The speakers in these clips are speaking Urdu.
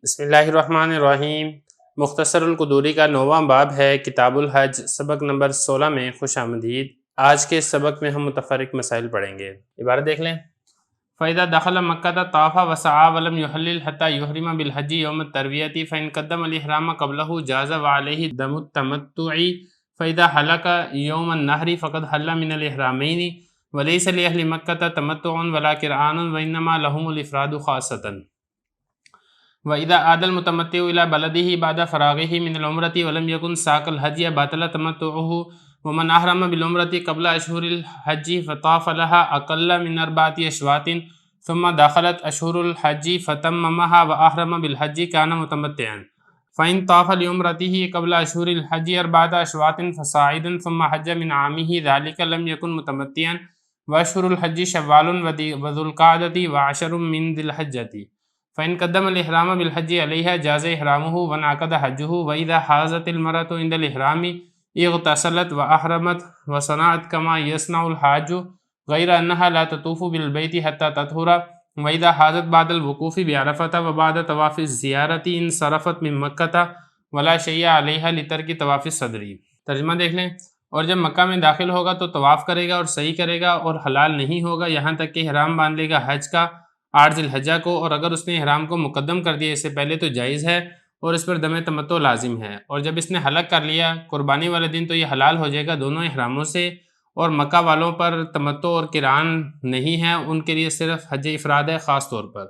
بسم اللہ الرحمن الرحیم۔ مختصر القدوری کا 9واں باب ہے کتاب الحج، سبق نمبر 16 میں خوش آمدید۔ آج کے سبق میں ہم متفرق مسائل پڑھیں گے۔ عبارت دیکھ لیں۔ فَإِذَا دَخَلَ مَكَّةَ طَافَ وَسَعَىٰ وَلَمْ يُحَلِّلْ حَتَّىٰ يُحْرِمَ بِالْحَجِّ يَوْمَ التَّرْوِيَةِ فَإِنْ قَدَّمَ الْإِحْرَامَ قَبْلَهُ جَازَ وَعَلَيْهِ دَمُ التَّمَتُّعِ فَإِذَا حَلَقَ يَوْمَ النَّحْرِ فَقَدْ حَلَّ مِنَ الْإِحْرَامَيْنِ وَلَيْسَ لِأَهْلِ مَكَّةَ تَمَتُّعٌ وَلَا قِرْآنٌ وَإِنَّمَا لَهُمُ الْإِفْرَادُ خَاصَّةً۔ وَإِذَا عَادَ الْمُتَمَتِّعُ إِلَىٰ بَلَدِهِ بَعْدَ فَرَاغِهِ مِنَ الْعُمْرَةِ وَلَمْ يَكُنْ سَاقَ الْهَدْيَ بَطَلَ تَمَتُّعُهُ وَمَنْ أَحْرَمَ بِالْعُمْرَةِ قَبْلَ أَشْهُرِ الْحَجِّ فَطَافَ لَهَا أَقَلَّ مِنْ 4 أشواط ثُمَّ دَخَلَتْ أَشْهُرُ الْحَجِّ فَتَمَّمَهَا وَأَحْرَمَ بِالْحَجِّ كَانَ مُتَمَتِّعًا، فَإِنْ طَافَ لِعُمْرَتِهِ قَبْلَ أَشْهُرِ الْحَجِّ 4 أشواط فَصَاعِدًا ثُمَّ حَجَّ مِنْ عَامِهِ ذَلِكَ لَمْ يَكُنْ مُتَمَتِّعًا، وَأَشْهُرُ الْحَجِّ شَوَّالٌ وَذُو الْقَعْدَةِ وَعَشْرٌ مِنْ ذِي الْحِجَّةِ، فإن قدم الإحرام بالحج عليها جاز إحرامه وانعقد حجه، وإذا حازت المرأة عند الإحرام اغتسلت وأحرمت وصنعت كما يصنع الحاج غير أنها لا تطوف بالبيت حتى تطهر، وإذا حازت بعد الوقوف بعرفة وبعد طواف الزيارة انصرفت من مكة ولا شيء عليها لترك طواف الصدر۔ ترجمہ دیکھ لیں۔ اور جب مکہ میں داخل ہوگا تو طواف کرے گا اور سعی کرے گا اور حلال نہیں ہوگا یہاں تک کہ احرام باندھ لے گا حج کا 8 ذی الحجہ کو، اور اگر اس نے احرام کو مقدم کر دیا اس سے پہلے تو جائز ہے اور اس پر دم تمتع لازم ہے، اور جب اس نے حلق کر لیا قربانی والے دن تو یہ حلال ہو جائے گا دونوں احراموں سے، اور مکہ والوں پر تمتع اور قران نہیں ہے، ان کے لیے صرف حج افراد ہے خاص طور پر۔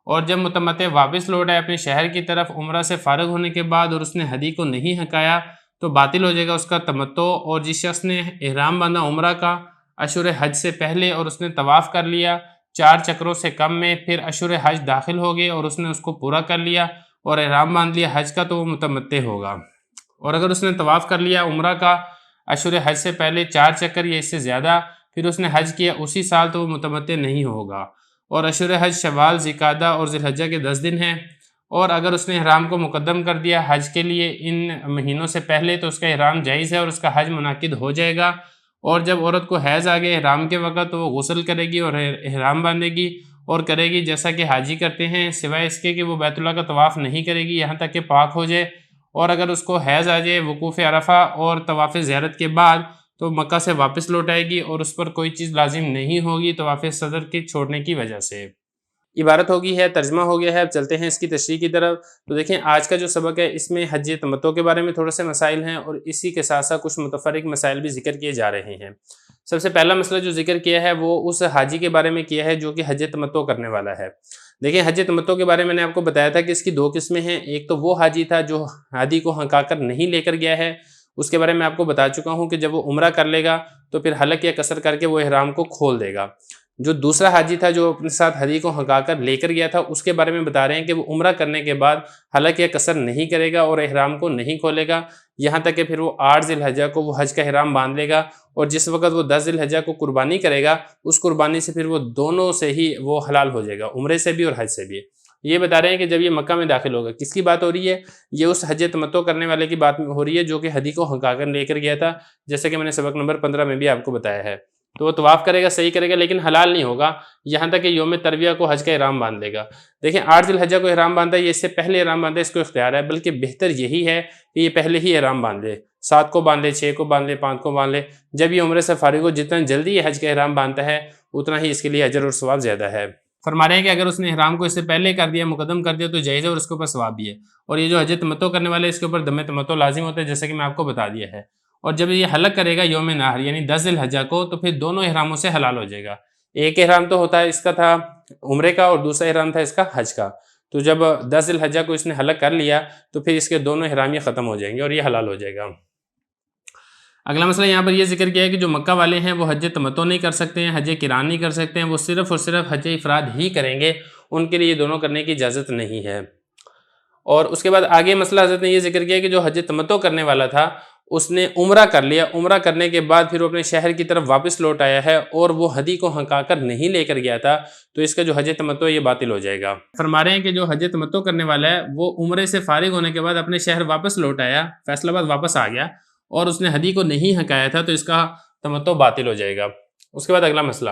اور جب متمتع واپس لوٹ آئے اپنے شہر کی طرف عمرہ سے فارغ ہونے کے بعد اور اس نے ہدی کو نہیں ہکایا تو باطل ہو جائے گا اس کا تمتع، اور جس شخص نے احرام باندھا عمرہ کا اشہر حج سے پہلے اور اس نے طواف کر لیا 4 چکروں سے کم میں، پھر اشہر حج داخل ہو گئے اور اس نے اس کو پورا کر لیا اور احرام باندھ لیا حج کا تو وہ متمتع ہوگا، اور اگر اس نے طواف کر لیا عمرہ کا اشہر حج سے پہلے 4 چکر یا اس سے زیادہ پھر اس نے حج کیا اسی سال تو وہ متمتع نہیں ہوگا، اور اشہر حج شوال، ذوالقعدہ اور ذی الحجہ کے 10 دن ہیں، اور اگر اس نے احرام کو مقدم کر دیا حج کے لیے ان مہینوں سے پہلے تو اس کا احرام جائز ہے اور اس کا حج منعقد ہو جائے گا، اور جب عورت کو حیض آ گئے احرام کے وقت تو وہ غسل کرے گی اور احرام باندھے گی اور کرے گی جیسا کہ حاجی کرتے ہیں، سوائے اس کے کہ وہ بیت اللہ کا طواف نہیں کرے گی یہاں تک کہ پاک ہو جائے، اور اگر اس کو حیض آ جائے وقوف عرفہ اور طواف زیارت کے بعد تو مکہ سے واپس لوٹ آئے گی اور اس پر کوئی چیز لازم نہیں ہوگی طواف صدر کے چھوڑنے کی وجہ سے۔ عبارت ہوگی ہے، ترجمہ ہو گیا ہے، اب چلتے ہیں اس کی تشریح کی طرف۔ تو دیکھیں آج کا جو سبق ہے اس میں حج تمتع کے بارے میں تھوڑے سے مسائل ہیں اور اسی کے ساتھ ساتھ کچھ متفرق مسائل بھی ذکر کیے جا رہے ہیں۔ سب سے پہلا مسئلہ جو ذکر کیا ہے وہ اس حاجی کے بارے میں کیا ہے جو کہ حج تمتع کرنے والا ہے۔ دیکھیں حج تمتع کے بارے میں نے آپ کو بتایا تھا کہ اس کی 2 قسمیں ہیں، ایک تو وہ حاجی تھا جو ہدی کو ہنکا کر نہیں لے کر گیا ہے، اس کے بارے میں آپ کو بتا چکا ہوں کہ جب وہ عمرہ کر لے گا تو پھر حلق یا قصر کر کے وہ احرام کو کھول دے گا۔ جو دوسرا حاجی تھا جو اپنے ساتھ ہدی کو ہنکا کر لے کر گیا تھا اس کے بارے میں بتا رہے ہیں کہ وہ عمرہ کرنے کے بعد حلق یا قصر نہیں کرے گا اور احرام کو نہیں کھولے گا یہاں تک کہ پھر وہ 8 ذی الحجہ کو وہ حج کا احرام باندھ لے گا، اور جس وقت وہ 10 ذی الحجہ کو قربانی کرے گا اس قربانی سے پھر وہ دونوں سے ہی وہ حلال ہو جائے گا، عمرے سے بھی اور حج سے بھی۔ یہ بتا رہے ہیں کہ جب یہ مکہ میں داخل ہوگا کس کی بات ہو رہی ہے، یہ اس حج تمتع کرنے والے کی بات ہو رہی ہے جو کہ ہدی کو ہنکا کر لے کر گیا تھا، جیسے کہ میں نے سبق نمبر 15 میں بھی آپ کو بتایا ہے۔ تو وہ طواف کرے گا صحیح کرے گا لیکن حلال نہیں ہوگا یہاں تک کہ یوم ترویہ کو حج کا احرام باندھ لے گا۔ دیکھیں 8 ذی الحجہ کو احرام باندھا یہ اس سے پہلے احرام باندھا اس کو اختیار ہے، بلکہ بہتر یہی ہے کہ یہ پہلے ہی احرام باندھ لے، 7 کو باندھ لے، 6 کو باندھ لے، 5 کو باندھ لے، جب یہ عمرے سے فارغ ہو جتنا جلدی یہ حج کا احرام باندھتا ہے اتنا ہی اس کے لیے اجر اور ثواب زیادہ ہے۔ فرما رہے ہیں کہ اگر اس نے احرام کو اس سے پہلے کر دیا مقدم کر دیا تو جائز ہے اور اس کے اوپر ثواب بھی ہے، اور یہ جو حج تمتع کرنے والے اس کے اوپر دم تمتع لازم ہوتا ہے جیسے کہ میں آپ کو بتا دیا ہے، اور جب یہ حلق کرے گا یوم نحر یعنی 10 ذی الحجہ کو تو پھر دونوں احراموں سے حلال ہو جائے گا۔ ایک احرام تو ہوتا ہے اس کا تھا عمرے کا اور دوسرا احرام تھا اس کا حج کا، تو جب 10 ذی الحجہ کو اس نے حلق کر لیا تو پھر اس کے دونوں احرامیہ ختم ہو جائیں گے اور یہ حلال ہو جائے گا۔ اگلا مسئلہ یہاں پر یہ ذکر کیا ہے کہ جو مکہ والے ہیں وہ حج تمتع نہیں کر سکتے ہیں، حج قران نہیں کر سکتے ہیں، وہ صرف اور صرف حج افراد ہی کریں گے، ان کے لیے یہ دونوں کرنے کی اجازت نہیں ہے۔ اور اس کے بعد آگے مسئلہ حضرت نے یہ ذکر کیا کہ جو حج تمتع کرنے والا تھا اس نے عمرہ کر لیا، عمرہ کرنے کے بعد پھر وہ اپنے شہر کی طرف واپس لوٹ آیا ہے اور وہ ہدی کو ہنکا کر نہیں لے کر گیا تھا تو اس کا جو حج تمتع یہ باطل ہو جائے گا۔ فرما رہے ہیں کہ جو حج تمتع کرنے والا ہے وہ عمرے سے فارغ ہونے کے بعد اپنے شہر واپس لوٹ آیا، فیصل آباد واپس آ گیا اور اس نے ہدی کو نہیں ہنکایا تھا تو اس کا تمتع باطل ہو جائے گا۔ اس کے بعد اگلا مسئلہ